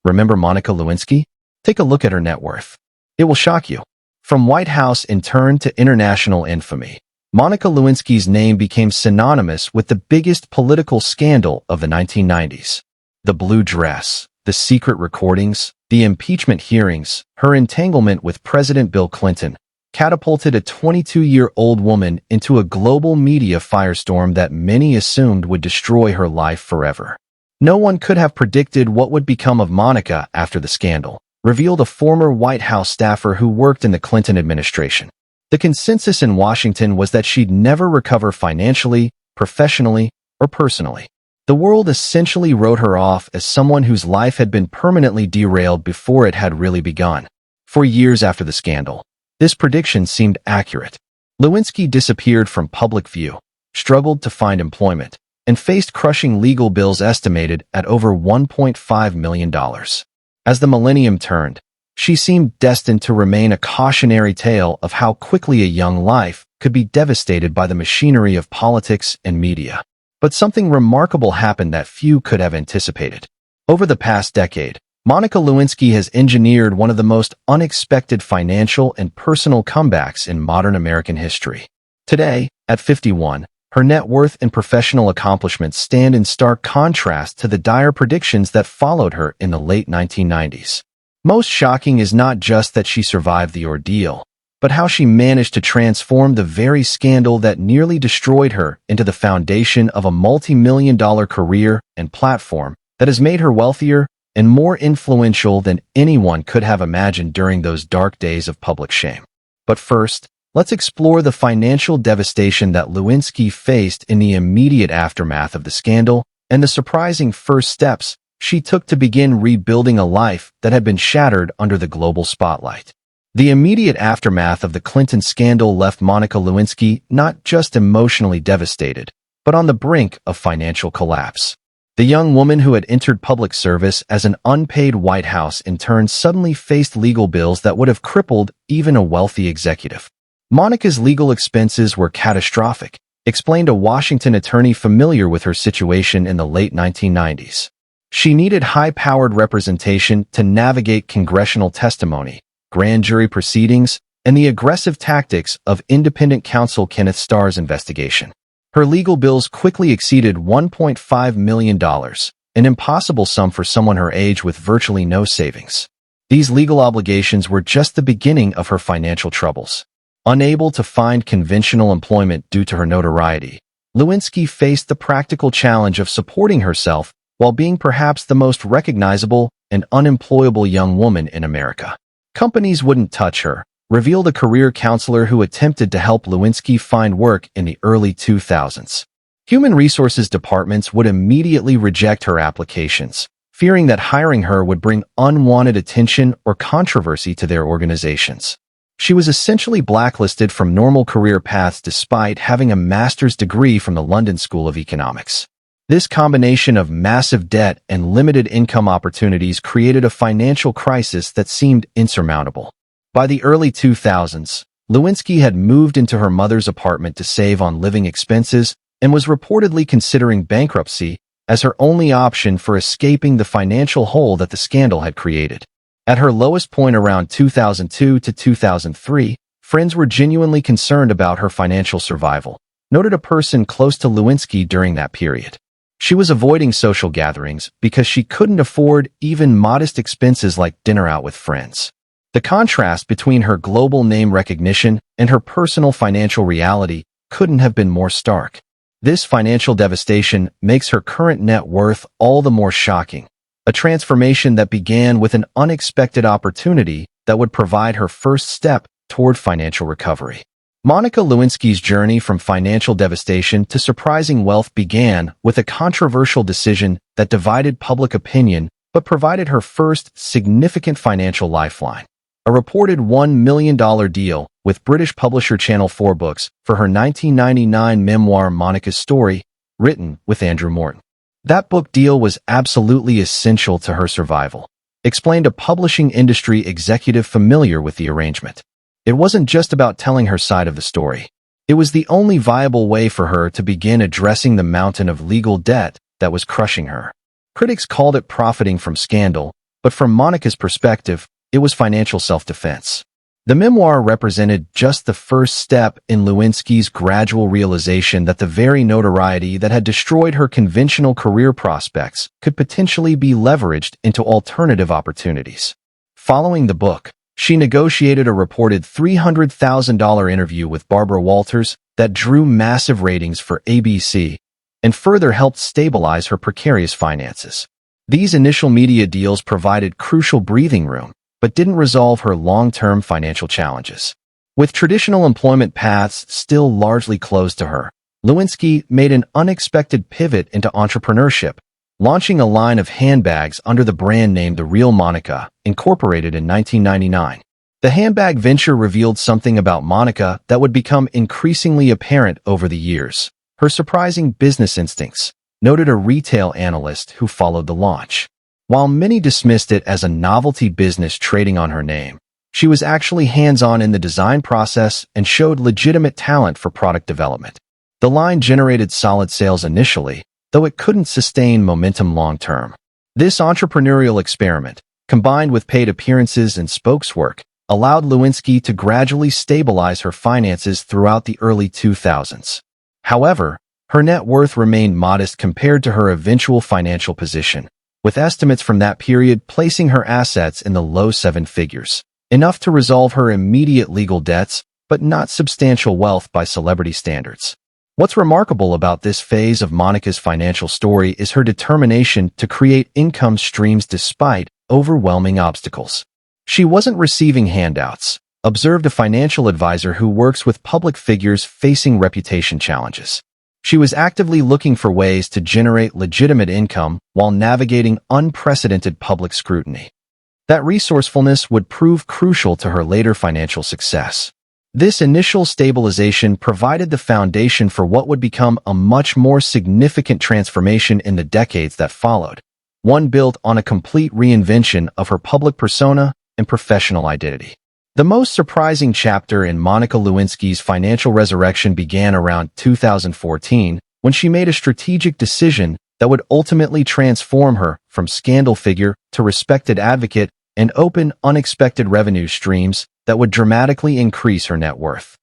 Remember Monica Lewinsky? Take a look at her net worth. It will shock you. From White House intern to international infamy, Monica Lewinsky's name became synonymous with the biggest political scandal of the 1990s. The blue dress, the secret recordings, the impeachment hearings, her entanglement with President Bill Clinton catapulted a 22-year-old woman into a global media firestorm that many assumed would destroy her life forever. No one could have predicted what would become of Monica after the scandal, revealed a former White House staffer who worked in the Clinton administration. The consensus in Washington was that she'd never recover financially, professionally, or personally. The world essentially wrote her off as someone whose life had been permanently derailed before it had really begun. For years after the scandal, this prediction seemed accurate. Lewinsky disappeared from public view, struggled to find employment, and faced crushing legal bills estimated at over $1.5 million. As the millennium turned, she seemed destined to remain a cautionary tale of how quickly a young life could be devastated by the machinery of politics and media. But something remarkable happened that few could have anticipated. Over the past decade, Monica Lewinsky has engineered one of the most unexpected financial and personal comebacks in modern American history. Today, at 51, her net worth and professional accomplishments stand in stark contrast to the dire predictions that followed her in the late 1990s. Most shocking is not just that she survived the ordeal, but how she managed to transform the very scandal that nearly destroyed her into the foundation of a multi-million-dollar career and platform that has made her wealthier and more influential than anyone could have imagined during those dark days of public shame. But first, let's explore the financial devastation that Lewinsky faced in the immediate aftermath of the scandal and the surprising first steps she took to begin rebuilding a life that had been shattered under the global spotlight. The immediate aftermath of the Clinton scandal left Monica Lewinsky not just emotionally devastated, but on the brink of financial collapse. The young woman who had entered public service as an unpaid White House intern suddenly faced legal bills that would have crippled even a wealthy executive. Monica's legal expenses were catastrophic, explained a Washington attorney familiar with her situation in the late 1990s. She needed high-powered representation to navigate congressional testimony, grand jury proceedings, and the aggressive tactics of independent counsel Kenneth Starr's investigation. Her legal bills quickly exceeded $1.5 million, an impossible sum for someone her age with virtually no savings. These legal obligations were just the beginning of her financial troubles. Unable to find conventional employment due to her notoriety, Lewinsky faced the practical challenge of supporting herself while being perhaps the most recognizable and unemployable young woman in America. Companies wouldn't touch her, revealed a career counselor who attempted to help Lewinsky find work in the early 2000s. Human resources departments would immediately reject her applications, fearing that hiring her would bring unwanted attention or controversy to their organizations. She was essentially blacklisted from normal career paths despite having a master's degree from the London School of Economics. This combination of massive debt and limited income opportunities created a financial crisis that seemed insurmountable. By the early 2000s, Lewinsky had moved into her mother's apartment to save on living expenses and was reportedly considering bankruptcy as her only option for escaping the financial hole that the scandal had created. At her lowest point around 2002 to 2003, friends were genuinely concerned about her financial survival, noted a person close to Lewinsky during that period. She was avoiding social gatherings because she couldn't afford even modest expenses like dinner out with friends. The contrast between her global name recognition and her personal financial reality couldn't have been more stark. This financial devastation makes her current net worth all the more shocking, a transformation that began with an unexpected opportunity that would provide her first step toward financial recovery. Monica Lewinsky's journey from financial devastation to surprising wealth began with a controversial decision that divided public opinion but provided her first significant financial lifeline. A reported $1 million deal with British publisher Channel 4 Books for her 1999 memoir Monica's Story, written with Andrew Morton. That book deal was absolutely essential to her survival, explained a publishing industry executive familiar with the arrangement. It wasn't just about telling her side of the story. It was the only viable way for her to begin addressing the mountain of legal debt that was crushing her. Critics called it profiting from scandal, but from Monica's perspective, it was financial self-defense. The memoir represented just the first step in Lewinsky's gradual realization that the very notoriety that had destroyed her conventional career prospects could potentially be leveraged into alternative opportunities. Following the book, she negotiated a reported $300,000 interview with Barbara Walters that drew massive ratings for ABC and further helped stabilize her precarious finances. These initial media deals provided crucial breathing room, but didn't resolve her long-term financial challenges. With traditional employment paths still largely closed to her, Lewinsky made an unexpected pivot into entrepreneurship, launching a line of handbags under the brand name The Real Monica, incorporated in 1999. The handbag venture revealed something about Monica that would become increasingly apparent over the years: her surprising business instincts, noted a retail analyst who followed the launch. While many dismissed it as a novelty business trading on her name, she was actually hands-on in the design process and showed legitimate talent for product development. The line generated solid sales initially, though it couldn't sustain momentum long-term. This entrepreneurial experiment, combined with paid appearances and spokeswork, allowed Lewinsky to gradually stabilize her finances throughout the early 2000s. However, her net worth remained modest compared to her eventual financial position, with estimates from that period placing her assets in the low seven figures, enough to resolve her immediate legal debts, but not substantial wealth by celebrity standards. What's remarkable about this phase of Monica's financial story is her determination to create income streams despite overwhelming obstacles. She wasn't receiving handouts, observed a financial advisor who works with public figures facing reputation challenges. She was actively looking for ways to generate legitimate income while navigating unprecedented public scrutiny. That resourcefulness would prove crucial to her later financial success. This initial stabilization provided the foundation for what would become a much more significant transformation in the decades that followed, one built on a complete reinvention of her public persona and professional identity. The most surprising chapter in Monica Lewinsky's financial resurrection began around 2014, when she made a strategic decision that would ultimately transform her from scandal figure to respected advocate and open unexpected revenue streams that would dramatically increase her net worth.